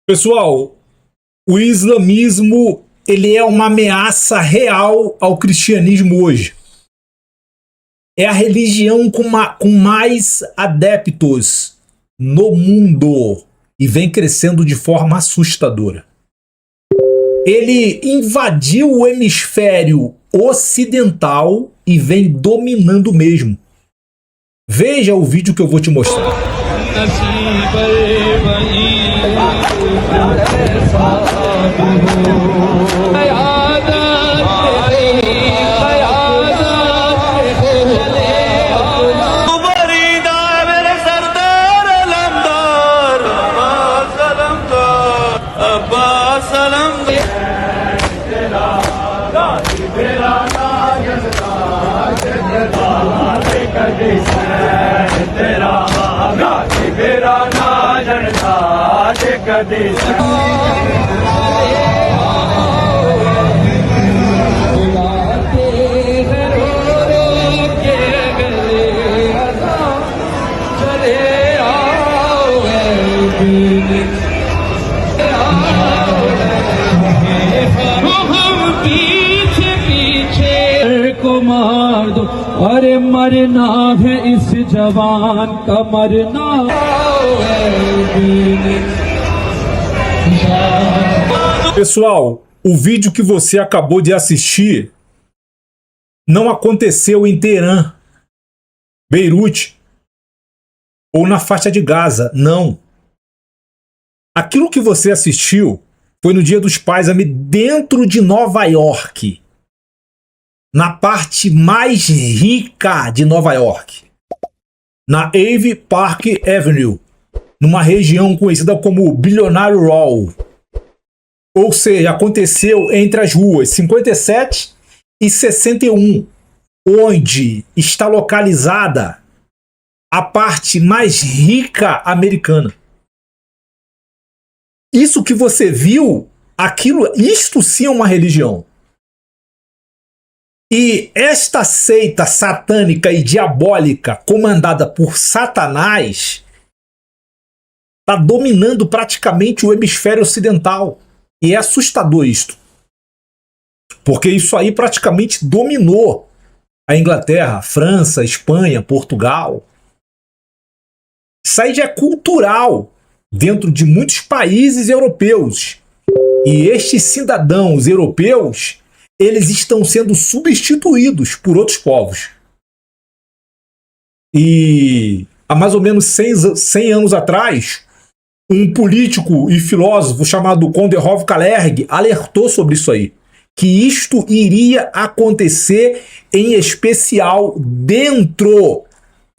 Pessoal, o islamismo ele é uma ameaça real ao cristianismo hoje. É a religião com mais adeptos no mundo e vem crescendo de forma assustadora. Ele invadiu o hemisfério ocidental e vem dominando mesmo. Veja o vídeo que eu vou te mostrar. मार दो अरे मरना है इस जवान का मरना Pessoal, o vídeo que você acabou de assistir não aconteceu em Teherã, Beirute ou na faixa de Gaza, não. Aquilo que você assistiu foi no Dia dos Pais dentro de Nova York, na parte mais rica de Nova York, na Ivy Park Avenue, numa região conhecida como Billionaire Row. Ou seja, aconteceu entre as ruas 57 e 61, onde está localizada a parte mais rica americana. Isso que você viu, isto sim é uma religião. E esta seita satânica e diabólica, comandada por Satanás, está dominando praticamente o hemisfério ocidental. E é assustador isto. Porque isso aí praticamente dominou a Inglaterra, França, Espanha, Portugal. Isso aí já é cultural dentro de muitos países europeus. E estes cidadãos europeus, eles estão sendo substituídos por outros povos. E há mais ou menos 100 anos atrás, um político e filósofo chamado Konderov Kalergi alertou sobre isso aí, que isto iria acontecer em especial dentro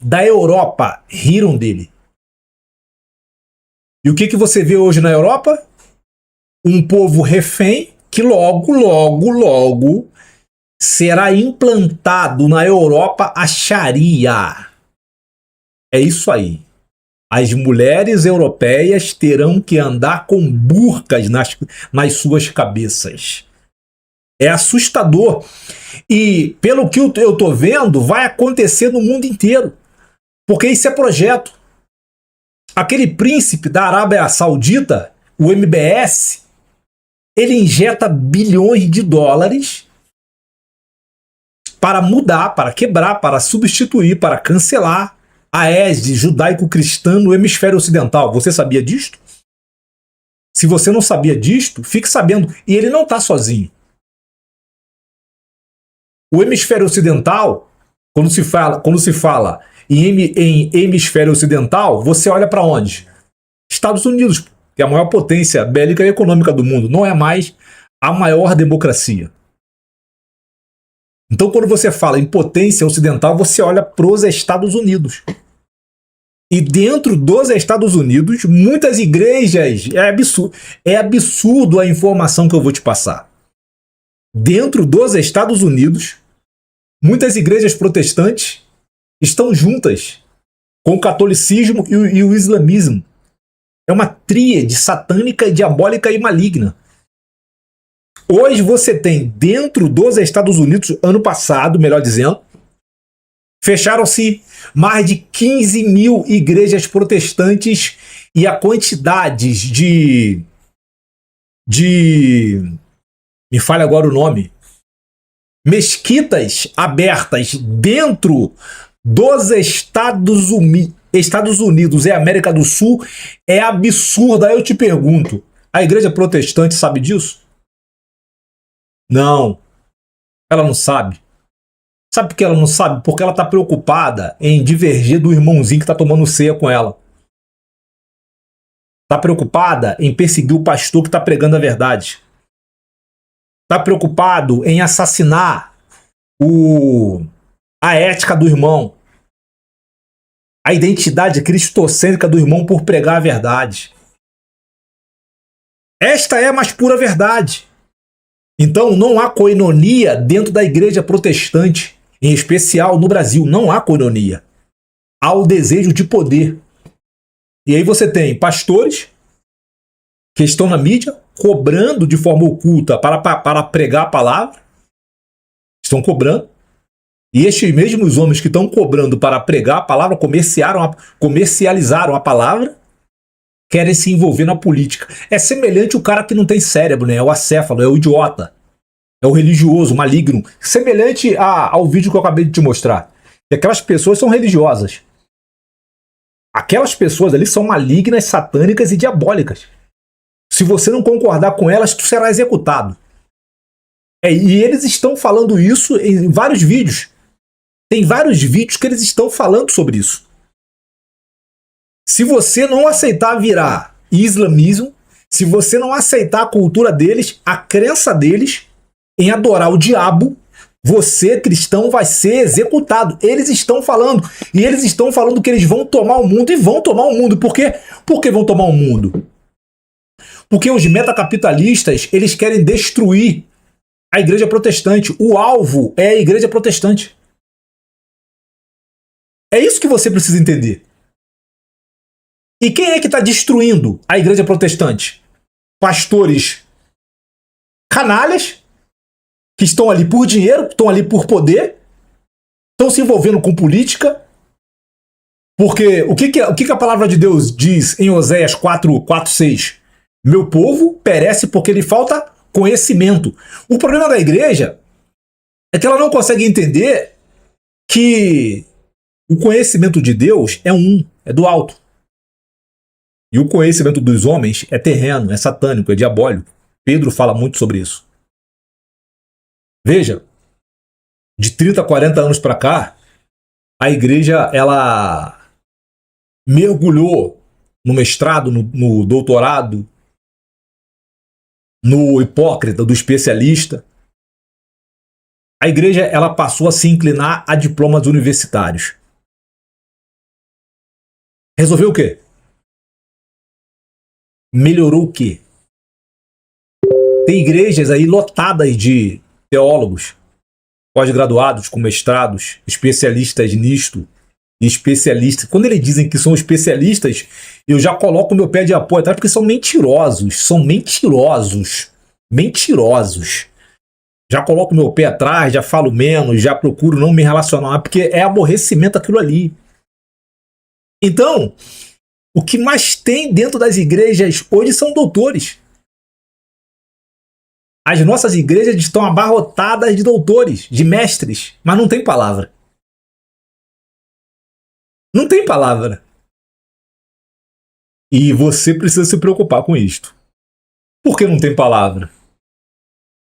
da Europa. Riram dele. E o que você vê hoje na Europa? Um povo refém que logo será implantado na Europa a Sharia. É isso aí. As mulheres europeias terão que andar com burcas nas suas cabeças. É assustador. E pelo que eu estou vendo, vai acontecer no mundo inteiro. Porque isso é projeto. Aquele príncipe da Arábia Saudita, o MBS, ele injeta bilhões de dólares para mudar, para quebrar, para substituir, para cancelar a égide judaico-cristã no hemisfério ocidental. Você sabia disto? Se você não sabia disto, fique sabendo. E ele não está sozinho. O hemisfério ocidental, quando se fala em hemisfério ocidental, você olha para onde? Estados Unidos, que é a maior potência bélica e econômica do mundo. Não é mais a maior democracia. Então, quando você fala em potência ocidental, você olha para os Estados Unidos. E dentro dos Estados Unidos, muitas igrejas, é absurdo a informação que eu vou te passar. Dentro dos Estados Unidos, muitas igrejas protestantes estão juntas com o catolicismo e o islamismo. É uma tríade satânica, diabólica e maligna. Hoje você tem dentro dos Estados Unidos, ano passado, melhor dizendo, fecharam-se mais de 15 mil igrejas protestantes e a quantidade de de... me falha agora o nome. Mesquitas abertas dentro dos Estados Unidos e América do Sul é absurda. Aí eu te pergunto, a igreja protestante sabe disso? Não, ela não sabe. Sabe por que ela não sabe? Porque ela está preocupada em divergir do irmãozinho que está tomando ceia com ela. Está preocupada em perseguir o pastor que está pregando a verdade. Está preocupado em assassinar a ética do irmão. A identidade cristocêntrica do irmão por pregar a verdade. Esta é a mais pura verdade. Então não há coinonia dentro da igreja protestante, em especial no Brasil, não há coinonia. Há o desejo de poder. E aí você tem pastores que estão na mídia cobrando de forma oculta para pregar a palavra. Estão cobrando. E estes mesmos homens que estão cobrando para pregar a palavra, comercializaram a palavra, querem se envolver na política. É semelhante ao cara que não tem cérebro, né? É o acéfalo, é o idiota. É o religioso, o maligno. Semelhante ao vídeo que eu acabei de te mostrar. E aquelas pessoas são religiosas. Aquelas pessoas ali são malignas, satânicas e diabólicas. Se você não concordar com elas, tu será executado. E eles estão falando isso em vários vídeos. Tem vários vídeos que eles estão falando sobre isso. Se você não aceitar virar islamismo, se você não aceitar a cultura deles, a crença deles em adorar o diabo, você, cristão, vai ser executado. Eles estão falando. E eles estão falando que eles vão tomar o mundo e vão tomar o mundo. Por quê? Por que vão tomar o mundo? Porque os metacapitalistas, eles querem destruir a igreja protestante. O alvo é a igreja protestante. É isso que você precisa entender. E quem é que está destruindo a igreja protestante? Pastores canalhas, que estão ali por dinheiro, estão ali por poder, estão se envolvendo com política. Porque o que a palavra de Deus diz em Oséias 4:6? Meu povo perece porque lhe falta conhecimento. O problema da igreja é que ela não consegue entender que o conhecimento de Deus é do alto. E o conhecimento dos homens é terreno, é satânico, é diabólico. Pedro fala muito sobre isso. Veja, de 30 a 40 anos para cá, a igreja ela mergulhou no mestrado, no doutorado, no hipócrita do especialista. A igreja ela passou a se inclinar a diplomas universitários. Resolveu o quê? Melhorou o quê? Tem igrejas aí lotadas de teólogos, pós-graduados com mestrados, especialistas nisto e especialistas. Quando eles dizem que são especialistas, eu já coloco meu pé de apoio atrás, porque são mentirosos. Mentirosos. Já coloco meu pé atrás, já falo menos, já procuro não me relacionar, porque é aborrecimento aquilo ali. Então, o que mais tem dentro das igrejas hoje são doutores. As nossas igrejas estão abarrotadas de doutores, de mestres, mas não tem palavra. Não tem palavra. E você precisa se preocupar com isto. Por que não tem palavra?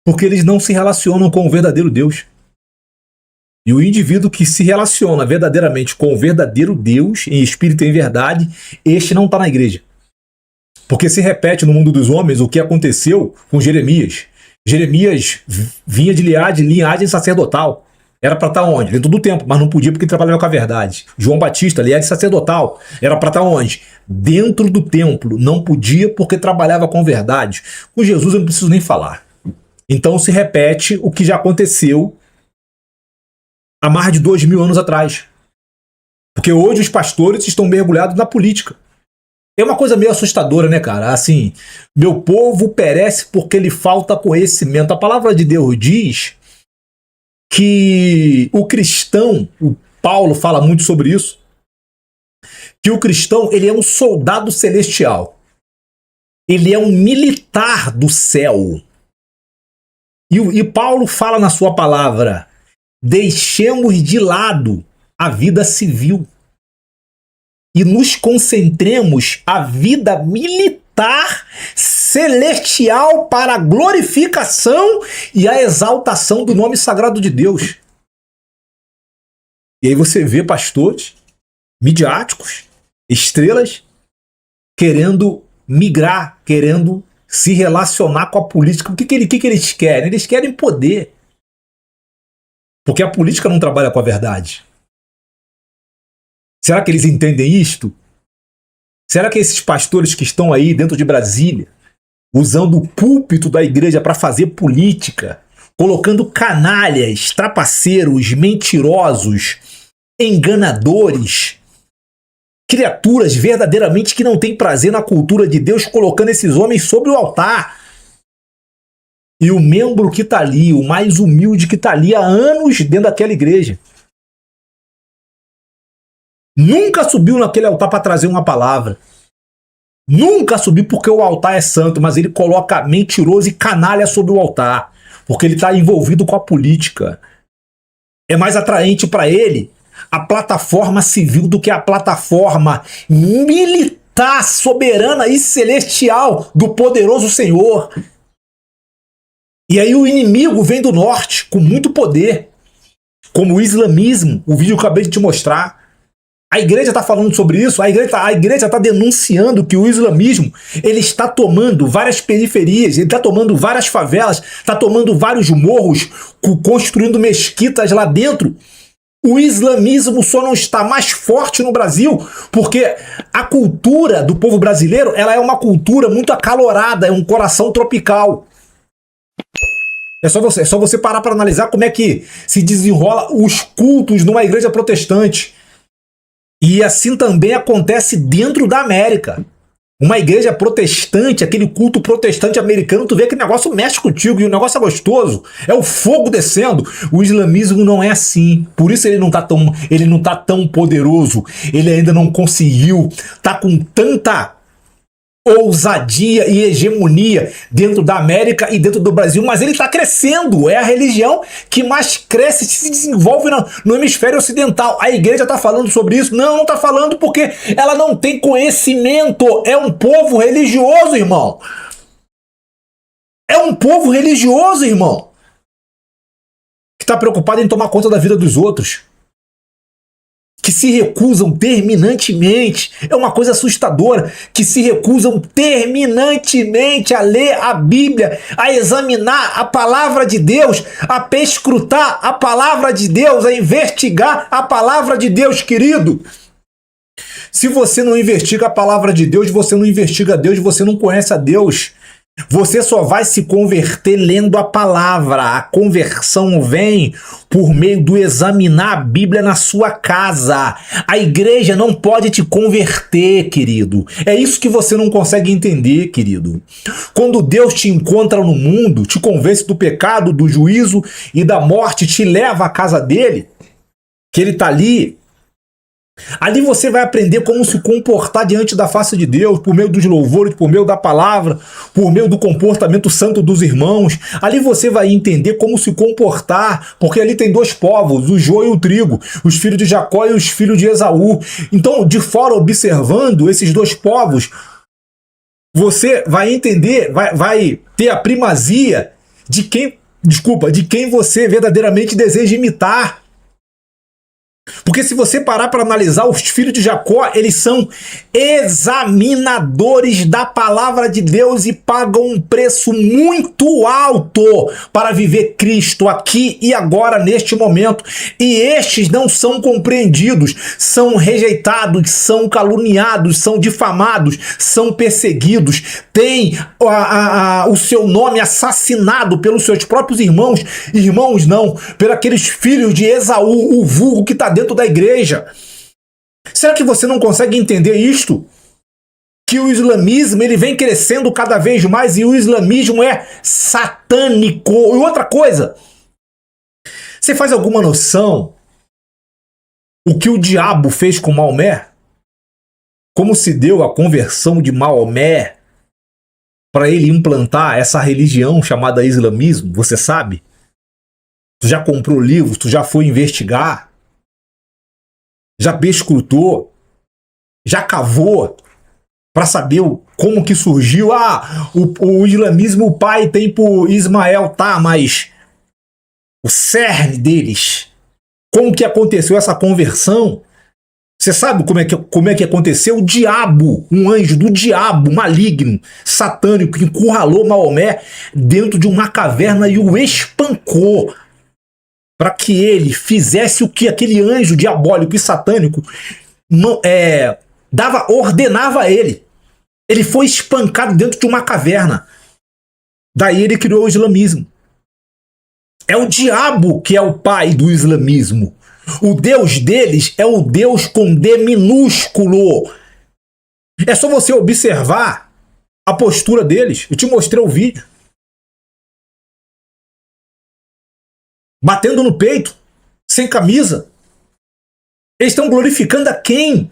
Porque eles não se relacionam com o verdadeiro Deus. E o indivíduo que se relaciona verdadeiramente com o verdadeiro Deus, em espírito e em verdade, este não está na igreja. Porque se repete no mundo dos homens o que aconteceu com Jeremias. Jeremias vinha de linhagem sacerdotal. Era para estar onde? Dentro do templo, mas não podia porque trabalhava com a verdade. João Batista, linhagem sacerdotal. Era para estar onde? Dentro do templo. Não podia porque trabalhava com verdade. Com Jesus eu não preciso nem falar. Então se repete o que já aconteceu há mais de 2000 anos atrás. Porque hoje os pastores estão mergulhados na política. É uma coisa meio assustadora, né, cara? Assim, meu povo perece porque lhe falta conhecimento. A palavra de Deus diz que o cristão, o Paulo fala muito sobre isso, que o cristão ele é um soldado celestial. Ele é um militar do céu. E Paulo fala na sua palavra: deixemos de lado a vida civil e nos concentremos a vida militar celestial para a glorificação e a exaltação do nome sagrado de Deus. E aí você vê pastores midiáticos, estrelas, querendo migrar, querendo se relacionar com a política. O que eles querem? Eles querem poder. Porque a política não trabalha com a verdade. Será que eles entendem isto? Será que esses pastores que estão aí dentro de Brasília, usando o púlpito da igreja para fazer política, colocando canalhas, trapaceiros, mentirosos, enganadores, criaturas verdadeiramente que não têm prazer na cultura de Deus, colocando esses homens sobre o altar? E o membro que está ali, o mais humilde que está ali há anos dentro daquela igreja, nunca subiu naquele altar para trazer uma palavra. Nunca subiu porque o altar é santo, mas ele coloca mentiroso e canalha sobre o altar, porque ele está envolvido com a política. É mais atraente para ele a plataforma civil do que a plataforma militar, soberana e celestial do poderoso Senhor. E aí o inimigo vem do norte com muito poder, como o islamismo, o vídeo que eu acabei de te mostrar. A igreja está falando sobre isso, a igreja está denunciando que o islamismo ele está tomando várias periferias, ele está tomando várias favelas, está tomando vários morros, construindo mesquitas lá dentro. O islamismo só não está mais forte no Brasil porque a cultura do povo brasileiro ela é uma cultura muito acalorada, é um coração tropical. É só você parar para analisar como é que se desenrola os cultos numa igreja protestante. E assim também acontece dentro da América. Uma igreja protestante, aquele culto protestante americano, tu vê que o negócio mexe contigo e o negócio é gostoso. É o fogo descendo. O islamismo não é assim. Por isso ele não tá tão poderoso. Ele ainda não conseguiu. Tá com tanta ousadia e hegemonia dentro da América e dentro do Brasil, mas ele está crescendo. É a religião que mais cresce, se desenvolve no hemisfério ocidental. A igreja está falando sobre isso? Não está falando porque ela não tem conhecimento. É um povo religioso, irmão. É um povo religioso, irmão, que está preocupado em tomar conta da vida dos outros, que se recusam terminantemente, é uma coisa assustadora, que se recusam terminantemente a ler a Bíblia, a examinar a palavra de Deus, a perscrutar a palavra de Deus, a investigar a palavra de Deus, querido. Se você não investiga a palavra de Deus, você não investiga Deus, você não conhece a Deus. Você só vai se converter lendo a palavra. A conversão vem por meio do examinar a Bíblia na sua casa. A igreja não pode te converter, querido. É isso que você não consegue entender, querido. Quando Deus te encontra no mundo, te convence do pecado, do juízo e da morte, te leva à casa dele, que ele está ali. Ali você vai aprender como se comportar diante da face de Deus, por meio dos louvores, por meio da palavra, por meio do comportamento santo dos irmãos. Ali você vai entender como se comportar, porque ali tem dois povos, o joio e o trigo, os filhos de Jacó e os filhos de Esaú. Então, de fora, observando esses dois povos, você vai entender, vai ter a primazia de quem você verdadeiramente deseja imitar. Porque se você parar para analisar, os filhos de Jacó, eles são examinadores da palavra de Deus e pagam um preço muito alto para viver Cristo aqui e agora, neste momento. E estes não são compreendidos, são rejeitados, são caluniados, são difamados, são perseguidos, têm o seu nome assassinado pelos seus próprios irmãos não, pelos aqueles filhos de Esaú, o vulgo que está dentro da igreja. Será que você não consegue entender isto? Que o islamismo ele vem crescendo cada vez mais e o islamismo é satânico. E outra coisa, você faz alguma noção o que o diabo fez com Maomé? Como se deu a conversão de Maomé? para ele implantar essa religião chamada islamismo? Você sabe? Tu já comprou livros? Tu já foi investigar? Já perscrutou? Já cavou para saber como que surgiu? O islamismo, o pai tem por Ismael, tá, mas o cerne deles, como que aconteceu essa conversão? Você sabe como é que aconteceu? O diabo, um anjo do diabo maligno, satânico, que encurralou Maomé dentro de uma caverna e o espancou para que ele fizesse o que aquele anjo diabólico e satânico ordenava a ele. Ele foi espancado dentro de uma caverna. Daí ele criou o islamismo. É o diabo que é o pai do islamismo. O Deus deles é o Deus com D minúsculo. É só você observar a postura deles. Eu te mostrei o vídeo. Batendo no peito, sem camisa. Eles estão glorificando a quem?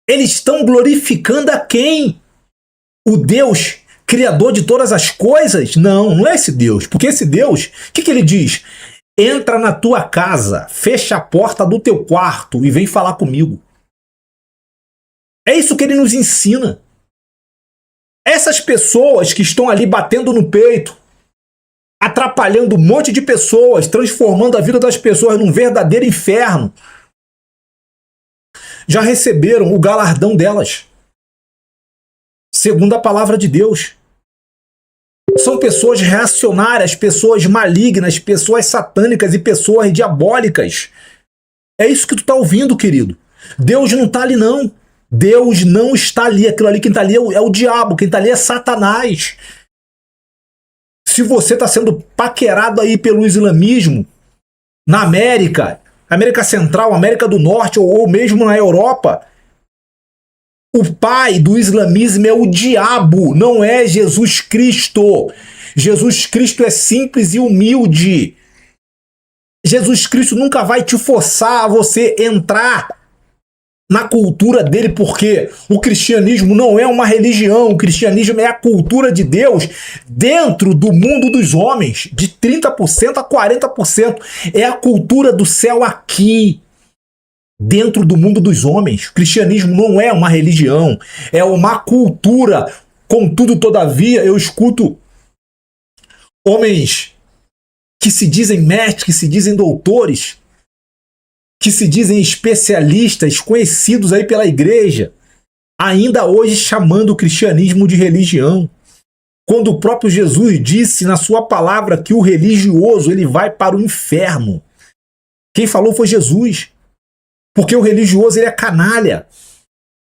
Eles estão glorificando a quem? O Deus criador de todas as coisas? Não é esse Deus. Porque esse Deus, o que ele diz? Entra na tua casa, fecha a porta do teu quarto e vem falar comigo. É isso que ele nos ensina. Essas pessoas que estão ali batendo no peito, atrapalhando um monte de pessoas, transformando a vida das pessoas num verdadeiro inferno, já receberam o galardão delas, segundo a palavra de Deus. São pessoas reacionárias, pessoas malignas, pessoas satânicas e pessoas diabólicas. É isso que tu tá ouvindo, querido. Deus não tá ali, não. Deus não está ali. Aquilo ali, quem tá ali é o diabo, quem tá ali é Satanás. Se você tá sendo paquerado aí pelo islamismo, na América Central, América do Norte ou mesmo na Europa, o pai do islamismo é o diabo, não é Jesus Cristo. Jesus Cristo é simples e humilde. Jesus Cristo nunca vai te forçar a você entrar na cultura dele, porque o cristianismo não é uma religião, o cristianismo é a cultura de Deus dentro do mundo dos homens, de 30% a 40%. É a cultura do céu aqui, dentro do mundo dos homens. O cristianismo não é uma religião, é uma cultura. Contudo, todavia, eu escuto homens que se dizem mestres, que se dizem doutores, que se dizem especialistas, conhecidos aí pela igreja, ainda hoje chamando o cristianismo de religião. Quando o próprio Jesus disse na sua palavra que o religioso ele vai para o inferno. Quem falou foi Jesus. Porque o religioso ele é canalha.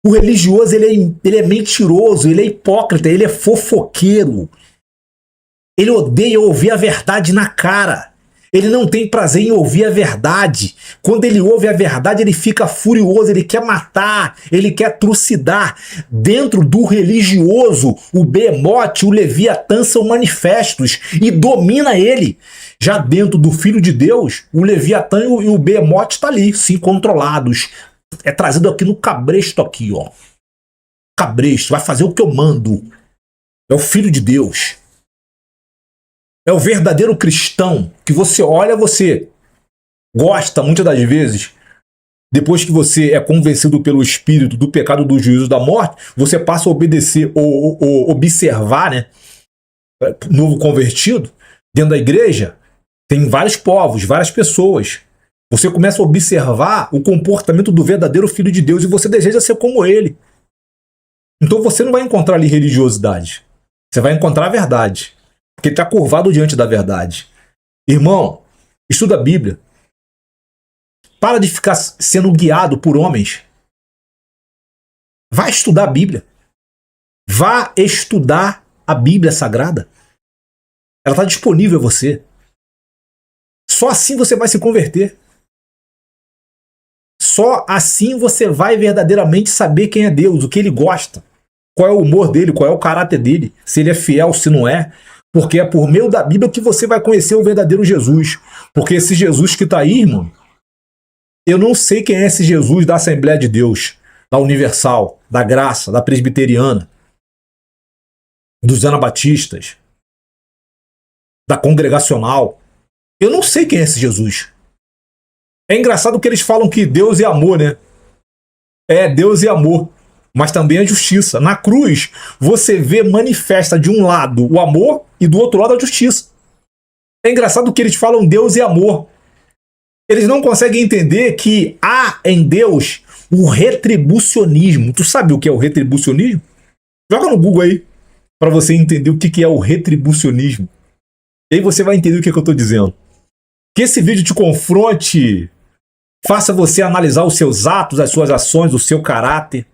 O religioso ele é mentiroso, ele é hipócrita, ele é fofoqueiro. Ele odeia ouvir a verdade na cara. Ele não tem prazer em ouvir a verdade. Quando ele ouve a verdade, ele fica furioso, ele quer matar, ele quer trucidar. Dentro do religioso, o Behemoth, o Leviatã são manifestos e domina ele. Já dentro do Filho de Deus, o Leviatã e o Behemoth estão ali, sim, controlados. É trazido aqui no cabresto aqui, ó. Cabresto, vai fazer o que eu mando. É o Filho de Deus. É o verdadeiro cristão que você olha, você gosta muitas das vezes. Depois que você é convencido pelo Espírito do pecado, do juízo, da morte, você passa a obedecer ou observar, né? Novo convertido, dentro da igreja, tem vários povos, várias pessoas. Você começa a observar o comportamento do verdadeiro Filho de Deus e você deseja ser como ele. Então você não vai encontrar ali religiosidade. Você vai encontrar a verdade. Porque ele está curvado diante da verdade. Irmão, estuda a Bíblia. Para de ficar sendo guiado por homens. Vá estudar a Bíblia. Vá estudar a Bíblia Sagrada. Ela está disponível a você. Só assim você vai se converter. Só assim você vai verdadeiramente saber quem é Deus, o que ele gosta, qual é o humor dele, qual é o caráter dele, se ele é fiel, se não é. Porque é por meio da Bíblia que você vai conhecer o verdadeiro Jesus. Porque esse Jesus que está aí, irmão, eu não sei quem é esse Jesus da Assembleia de Deus, da Universal, da Graça, da Presbiteriana. dos anabatistas, da congregacional. Eu não sei quem é esse Jesus. É engraçado que eles falam que Deus é amor, né? É, Deus é amor, mas também é justiça. Na cruz, você vê manifesta de um lado o amor e do outro lado a justiça. É engraçado que eles falam Deus é amor. Eles não conseguem entender que há em Deus o retribucionismo. Tu sabe o que é o retribucionismo? Joga no Google aí para você entender o que é o retribucionismo. E aí você vai entender o que eu estou dizendo. Que esse vídeo te confronte, faça você analisar os seus atos, as suas ações, o seu caráter.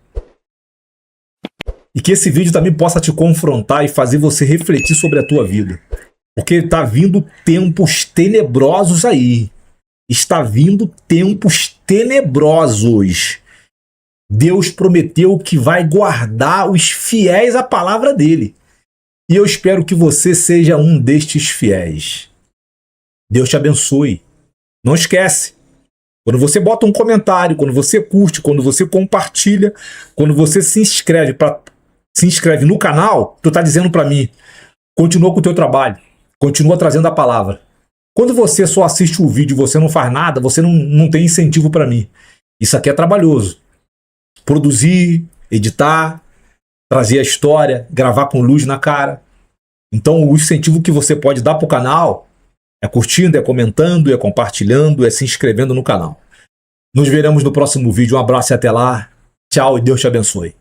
E que esse vídeo também possa te confrontar e fazer você refletir sobre a tua vida. Porque está vindo tempos tenebrosos aí. Está vindo tempos tenebrosos. Deus prometeu que vai guardar os fiéis à palavra dele. E eu espero que você seja um destes fiéis. Deus te abençoe. Não esquece. Quando você bota um comentário, quando você curte, quando você compartilha, quando você se inscreve no canal, tu está dizendo para mim, continua com o teu trabalho, continua trazendo a palavra. Quando você só assiste o vídeo e você não faz nada, você não tem incentivo para mim. Isso aqui é trabalhoso. Produzir, editar, trazer a história, gravar com luz na cara. Então o incentivo que você pode dar para o canal é curtindo, é comentando, é compartilhando, é se inscrevendo no canal. Nos veremos no próximo vídeo. Um abraço e até lá. Tchau e Deus te abençoe.